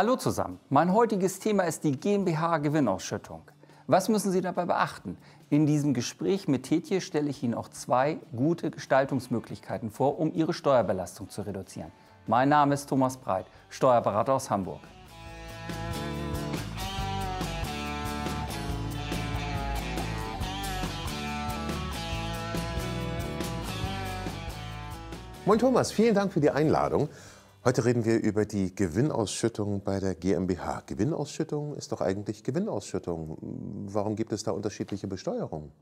Hallo zusammen. Mein heutiges Thema ist die GmbH-Gewinnausschüttung. Was müssen Sie dabei beachten? In diesem Gespräch mit Tietje stelle ich Ihnen auch zwei gute Gestaltungsmöglichkeiten vor, um Ihre Steuerbelastung zu reduzieren. Mein Name ist Thomas Breit, Steuerberater aus Hamburg. Moin Thomas, vielen Dank für die Einladung. Heute reden wir über die Gewinnausschüttung bei der GmbH. Gewinnausschüttung ist doch eigentlich Gewinnausschüttung. Warum gibt es da unterschiedliche Besteuerungen?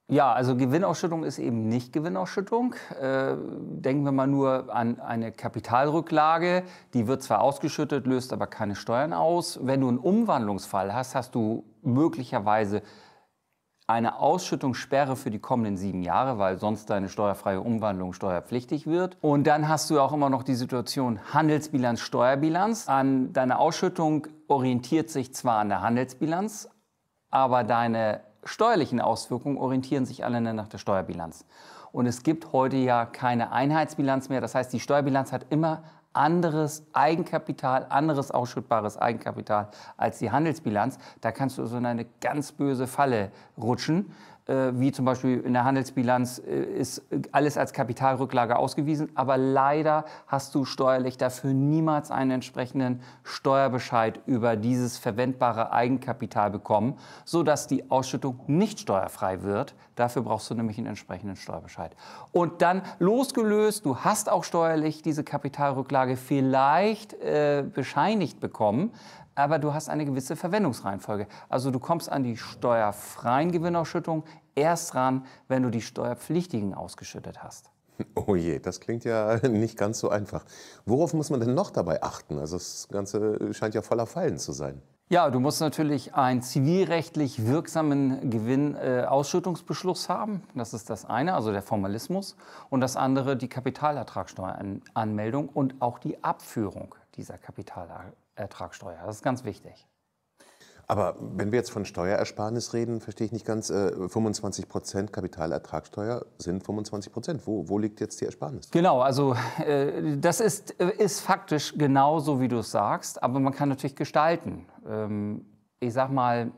Ja, also Gewinnausschüttung ist eben nicht Gewinnausschüttung. Denken wir mal nur an eine Kapitalrücklage. Die wird zwar ausgeschüttet, löst aber keine Steuern aus. Wenn du einen Umwandlungsfall hast, hast du möglicherweise eine Ausschüttungssperre für die kommenden 7 Jahre, weil sonst deine steuerfreie Umwandlung steuerpflichtig wird. Und dann hast du auch immer noch die Situation Handelsbilanz, Steuerbilanz. An deine Ausschüttung orientiert sich zwar an der Handelsbilanz, aber deine steuerlichen Auswirkungen orientieren sich alle nach der Steuerbilanz. Und es gibt heute ja keine Einheitsbilanz mehr. Das heißt, die Steuerbilanz hat immer anderes Eigenkapital, anderes ausschüttbares Eigenkapital als die Handelsbilanz. Da kannst du so in eine ganz böse Falle rutschen. Wie zum Beispiel in der Handelsbilanz ist alles als Kapitalrücklage ausgewiesen, aber leider hast du steuerlich dafür niemals einen entsprechenden Steuerbescheid über dieses verwendbare Eigenkapital bekommen, sodass die Ausschüttung nicht steuerfrei wird. Dafür brauchst du nämlich einen entsprechenden Steuerbescheid. Und dann losgelöst, du hast auch steuerlich diese Kapitalrücklage vielleicht bescheinigt bekommen, aber du hast eine gewisse Verwendungsreihenfolge. Also du kommst an die steuerfreien Gewinnausschüttungen erst ran, wenn du die steuerpflichtigen ausgeschüttet hast. Oh je, das klingt ja nicht ganz so einfach. Worauf muss man denn noch dabei achten? Also das Ganze scheint ja voller Fallen zu sein. Ja, du musst natürlich einen zivilrechtlich wirksamen Gewinnausschüttungsbeschluss haben. Das ist das eine, also der Formalismus. Und das andere, die Kapitalertragssteueranmeldung und auch die Abführung dieser Kapitalertragssteuer. Das ist ganz wichtig. Aber wenn wir jetzt von Steuerersparnis reden, verstehe ich nicht ganz, 25% Kapitalertragssteuer sind 25%. Wo liegt jetzt die Ersparnis? Genau, also das ist faktisch genauso, wie du es sagst, aber man kann natürlich gestalten. Ich sag mal,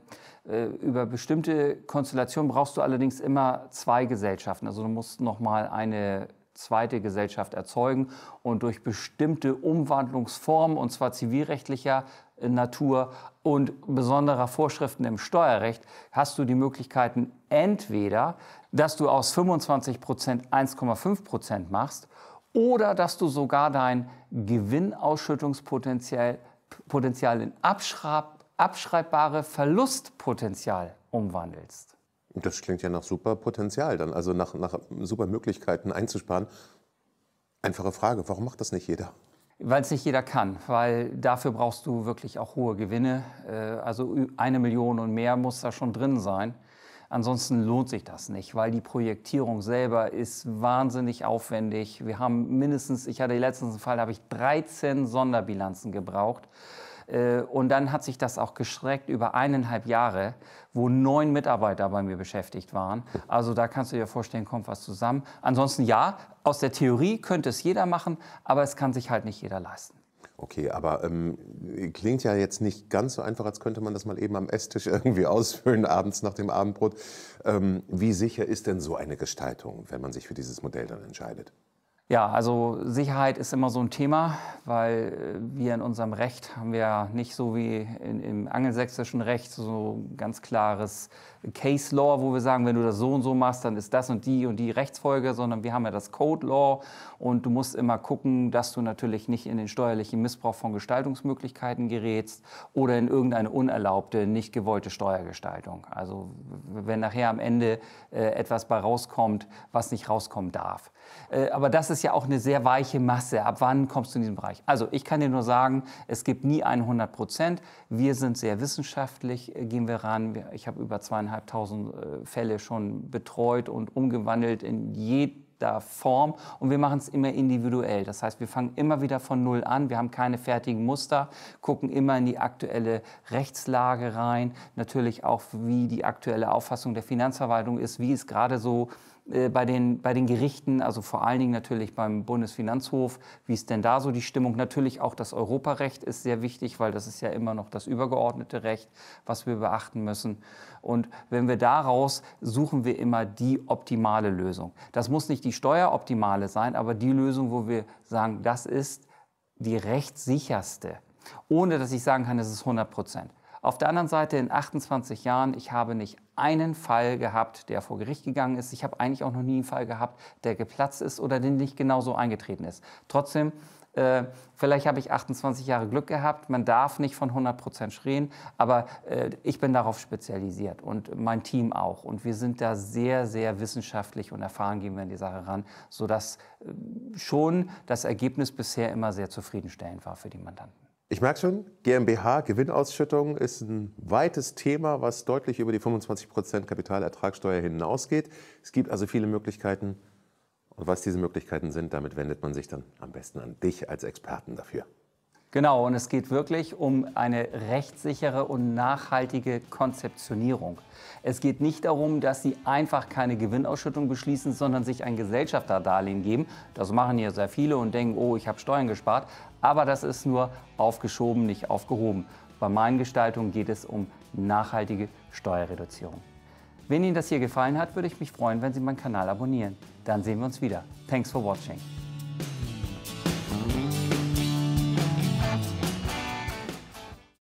über bestimmte Konstellationen brauchst du allerdings immer 2 Gesellschaften. Also du musst noch mal eine zweite Gesellschaft erzeugen und durch bestimmte Umwandlungsformen, und zwar zivilrechtlicher Natur und besonderer Vorschriften im Steuerrecht, hast du die Möglichkeiten entweder, dass du aus 25% 1,5% machst oder dass du sogar dein Gewinnausschüttungspotenzial in abschreibbare Verlustpotenzial umwandelst. Das klingt ja nach super Potenzial dann, also nach super Möglichkeiten einzusparen. Einfache Frage, warum macht das nicht jeder? Weil es nicht jeder kann, weil dafür brauchst du wirklich auch hohe Gewinne. Also 1 Million und mehr muss da schon drin sein. Ansonsten lohnt sich das nicht, weil die Projektierung selber ist wahnsinnig aufwendig. Wir haben mindestens, ich hatte letztens einen Fall, da habe ich 13 Sonderbilanzen gebraucht. Und dann hat sich das auch gestreckt über 1,5 Jahre, wo 9 Mitarbeiter bei mir beschäftigt waren. Also da kannst du dir vorstellen, kommt was zusammen. Ansonsten ja, aus der Theorie könnte es jeder machen, aber es kann sich halt nicht jeder leisten. Okay, aber klingt ja jetzt nicht ganz so einfach, als könnte man das mal eben am Esstisch irgendwie ausfüllen, abends nach dem Abendbrot. Wie sicher ist denn so eine Gestaltung, wenn man sich für dieses Modell dann entscheidet? Ja, also Sicherheit ist immer so ein Thema, weil wir in unserem Recht haben wir ja nicht so wie im angelsächsischen Recht so ganz klares Case Law, wo wir sagen, wenn du das so und so machst, dann ist das und die Rechtsfolge, sondern wir haben ja das Code Law und du musst immer gucken, dass du natürlich nicht in den steuerlichen Missbrauch von Gestaltungsmöglichkeiten gerätst oder in irgendeine unerlaubte, nicht gewollte Steuergestaltung. Also wenn nachher am Ende etwas bei rauskommt, was nicht rauskommen darf. Aber das ist ja auch eine sehr weiche Masse. Ab wann kommst du in diesen Bereich? Also ich kann dir nur sagen, es gibt nie 100%. Wir sind sehr wissenschaftlich, gehen wir ran. Ich habe über 2.500 Fälle schon betreut und umgewandelt in jeder Form. Und wir machen es immer individuell. Das heißt, wir fangen immer wieder von Null an. Wir haben keine fertigen Muster, gucken immer in die aktuelle Rechtslage rein. Natürlich auch, wie die aktuelle Auffassung der Finanzverwaltung ist, wie ist gerade so bei den Gerichten, also vor allen Dingen natürlich beim Bundesfinanzhof, wie ist denn da so die Stimmung? Natürlich auch das Europarecht ist sehr wichtig, weil das ist ja immer noch das übergeordnete Recht, was wir beachten müssen. Und wenn wir daraus suchen wir immer die optimale Lösung. Das muss nicht die steueroptimale sein, aber die Lösung, wo wir sagen, das ist die rechtssicherste, ohne dass ich sagen kann, es ist 100%. Auf der anderen Seite in 28 Jahren, ich habe nicht einen Fall gehabt, der vor Gericht gegangen ist. Ich habe eigentlich auch noch nie einen Fall gehabt, der geplatzt ist oder der nicht genauso eingetreten ist. Trotzdem, vielleicht habe ich 28 Jahre Glück gehabt. Man darf nicht von 100% reden, aber ich bin darauf spezialisiert und mein Team auch. Und wir sind da sehr, sehr wissenschaftlich und erfahren gehen wir an die Sache ran, sodass schon das Ergebnis bisher immer sehr zufriedenstellend war für die Mandanten. Ich merke schon, GmbH, Gewinnausschüttung ist ein weites Thema, was deutlich über die 25% Kapitalertragssteuer hinausgeht. Es gibt also viele Möglichkeiten. Und was diese Möglichkeiten sind, damit wendet man sich dann am besten an dich als Experten dafür. Genau, und es geht wirklich um eine rechtssichere und nachhaltige Konzeptionierung. Es geht nicht darum, dass Sie einfach keine Gewinnausschüttung beschließen, sondern sich ein Gesellschafterdarlehen geben. Das machen hier sehr viele und denken, oh, ich habe Steuern gespart. Aber das ist nur aufgeschoben, nicht aufgehoben. Bei meinen Gestaltungen geht es um nachhaltige Steuerreduzierung. Wenn Ihnen das hier gefallen hat, würde ich mich freuen, wenn Sie meinen Kanal abonnieren. Dann sehen wir uns wieder. Thanks for watching.